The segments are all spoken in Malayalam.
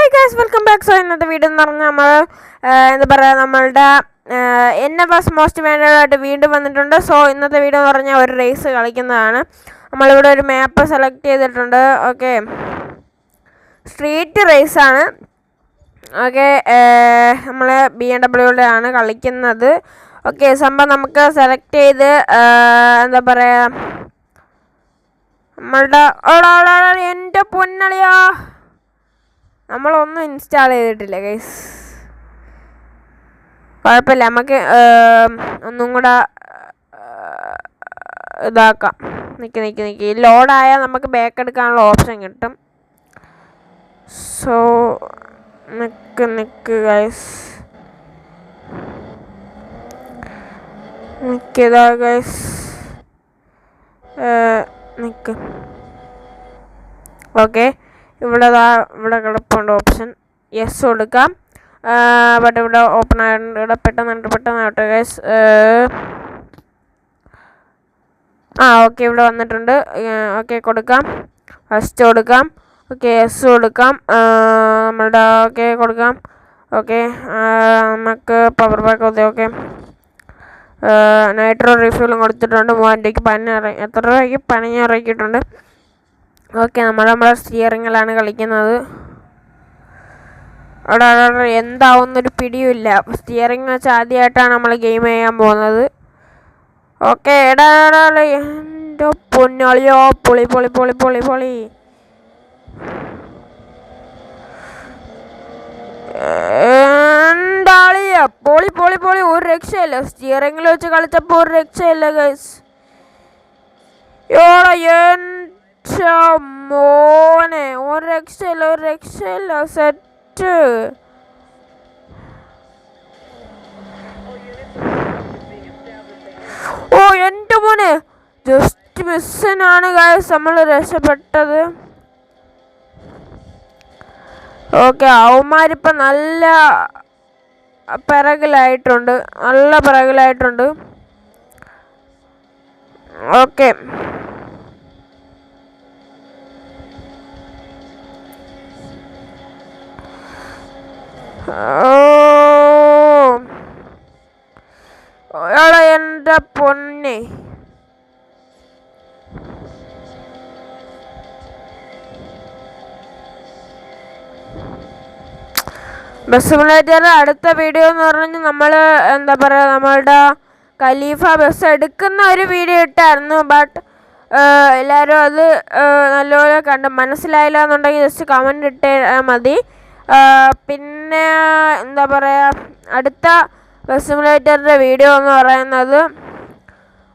Hi guys, welcome back. So ഇന്നത്തെ വീഡിയോ എന്ന് പറഞ്ഞാൽ നമ്മൾ എന്താ പറയുക, നമ്മളുടെ NFS മോസ്റ്റ് വാൻറ്റഡ് വീണ്ടും വന്നിട്ടുണ്ട്. സോ ഇന്നത്തെ വീഡിയോ എന്ന് പറഞ്ഞാൽ ഒരു റേസ് കളിക്കുന്നതാണ്. നമ്മളിവിടെ ഒരു മാപ്പ് സെലക്ട് ചെയ്തിട്ടുണ്ട്. ഓക്കെ, സ്ട്രീറ്റ് റേസാണ്. ഓക്കെ, നമ്മൾ BMW ആണ് കളിക്കുന്നത്. ഓക്കെ, സംഭവം നമുക്ക് സെലക്ട് ചെയ്ത് എന്താ പറയുക, നമ്മളുടെ എൻ്റെ പൊന്നളിയാ, നമ്മളൊന്നും ഇൻസ്റ്റാൾ ചെയ്തിട്ടില്ല ഗൈസ്. കുഴപ്പമില്ല, നമുക്ക് ഒന്നും കൂടെ ഇതാക്കാം. നിൽക്കി ലോഡായാൽ നമുക്ക് ബാക്ക് എടുക്കാനുള്ള ഓപ്ഷൻ കിട്ടും. സോ നിൽക്ക് ഗൈസ്, നിൽക്കിതാ ഗൈസ്, നിൽക്ക്. ഓക്കെ, ഇവിടെ കിടപ്പുണ്ട് ഓപ്ഷൻ, യെസ് കൊടുക്കാം. ബട്ട് ഇവിടെ ഓപ്പൺ ആയിട്ടുണ്ട്. ഇവിടെ പെട്ടെന്നായിട്ട് ഗൈസ്. ഓക്കെ, ഇവിടെ വന്നിട്ടുണ്ട്. ഓക്കെ, കൊടുക്കാം, ഫസ്റ്റ് കൊടുക്കാം. ഓക്കെ, യെസ് കൊടുക്കാം. നമ്മളുടെ ഓക്കെ കൊടുക്കാം. ഓക്കെ, നമുക്ക് പവർ ബാക്ക് മതി. ഓക്കെ, നൈട്രോ റീഫ്യൂലും കൊടുത്തിട്ടുണ്ട്. 3000 രൂപയ്ക്ക് എത്ര രൂപയ്ക്ക് പണിഞ്ഞ് ഇറക്കിയിട്ടുണ്ട്. ഓക്കെ, നമ്മുടെ സ്റ്റിയറിങ്ങിലാണ് കളിക്കുന്നത്. അവിടെ എന്താവുന്നൊരു പിടിയുമില്ല. സ്റ്റിയറിങ് വെച്ച് ആദ്യമായിട്ടാണ് നമ്മൾ ഗെയിം ചെയ്യാൻ പോകുന്നത്. ഓക്കെ, എൻ്റെ പൊന്നളിയോ, പൊളി എന്താളിയ, പൊളി ഒരു രക്ഷയില്ല. സ്റ്റിയറിങ്ങിൽ വെച്ച് കളിച്ചപ്പോൾ ഒരു രക്ഷയില്ല ഗൈസ്. മോനെ, ഒരു രക്ഷയില്ല സെറ്റ്. എൻ്റെ മോനെ, ജസ്റ്റ് മിസ്സിനാണ് ഗൈസ് നമ്മൾ രക്ഷപ്പെട്ടത്. ഓക്കെ, അവന്മാരിപ്പം നല്ല പിറകിലായിട്ടുണ്ട്. ഓക്കെ, എൻ്റെ പൊന്നെ, ബസ് സിമുലേറ്ററിൻ്റെ അടുത്ത വീഡിയോ എന്ന് പറഞ്ഞാൽ നമ്മൾ എന്താ പറയുക, നമ്മളുടെ ഖലീഫ ബസ് എടുക്കുന്ന ഒരു വീഡിയോ ഇട്ടായിരുന്നു. ബട്ട് എല്ലാവരും അത് നല്ലപോലെ കണ്ട് മനസ്സിലായില്ല എന്നുണ്ടെങ്കിൽ ജസ്റ്റ് കമൻറ്റ് ഇട്ടാൽ മതി. പിന്നെ എന്താ പറയുക, അടുത്ത ബസ് സിമുലേറ്ററിൻ്റെ വീഡിയോ എന്ന് പറയുന്നത്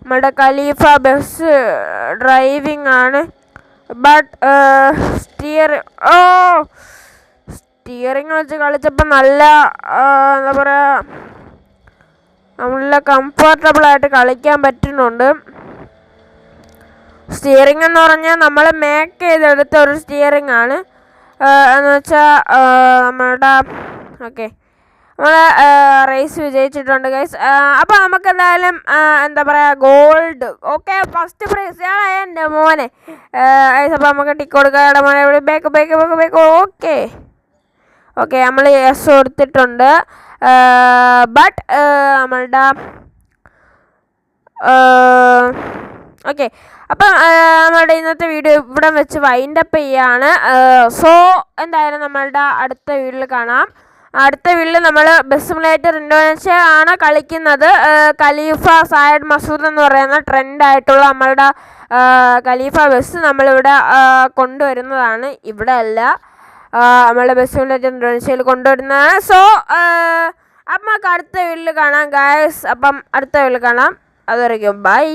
നമ്മുടെ ഖലീഫ ബസ് ഡ്രൈവിംഗ് ആണ്. ബട്ട് സ്റ്റിയറിങ് വെച്ച് കളിച്ചപ്പോൾ നല്ല എന്താ പറയുക, നല്ല കംഫർട്ടബിളായിട്ട് കളിക്കാൻ പറ്റുന്നുണ്ട്. സ്റ്റിയറിംഗ് എന്ന് പറഞ്ഞാൽ നമ്മൾ മേക്ക് ചെയ്തെടുത്ത ഒരു സ്റ്റിയറിംഗ് ആണ്. എന്ന് വെച്ചാൽ നമ്മളുടെ ഓക്കെ, നമ്മൾ റേസ് വിജയിച്ചിട്ടുണ്ട് ഗൈസ്. അപ്പോൾ നമുക്ക് എന്തായാലും എന്താ പറയുക, ഗോൾഡ്. ഓക്കെ, ഫസ്റ്റ് പ്രൈസ് എൻ്റെ മോനെ ഗൈസ്. അപ്പോൾ നമുക്ക് ടിക്ക് കൊടുക്കാം. മോനെ ബേക്ക്. ഓക്കെ, നമ്മൾ യെസ് കൊടുത്തിട്ടുണ്ട്. ബട്ട് നമ്മളുടെ ഓക്കെ, അപ്പം നമ്മളുടെ ഇന്നത്തെ വീഡിയോ ഇവിടെ വെച്ച് വൈൻഡപ്പ് ചെയ്യാണ്. സോ എന്തായാലും നമ്മളുടെ അടുത്ത വീഡിയോയിൽ കാണാം. അടുത്ത വീഡിയോയിൽ നമ്മൾ ബസ് സിമുലേറ്റർ ഇന്തോനേഷ്യ ആണ് കളിക്കുന്നത്. ഖലീഫ സയദ് മസൂദ് എന്ന് പറയുന്ന ട്രെൻഡായിട്ടുള്ള നമ്മളുടെ ഖലീഫ ബസ് നമ്മളിവിടെ കൊണ്ടുവരുന്നതാണ്. ഇവിടെ അല്ല, നമ്മളുടെ ബസ് സിമുലേറ്റർ ഇന്തോനേഷ്യയിൽ കൊണ്ടുവരുന്നതാണ്. സോ അപ്പം നമുക്ക് അടുത്ത വീഡിയോയിൽ കാണാം ഗായ്സ്. അപ്പം അടുത്ത വീഡിയോയിൽ കാണാം. അതുവരെയ്ക്കും ബൈ.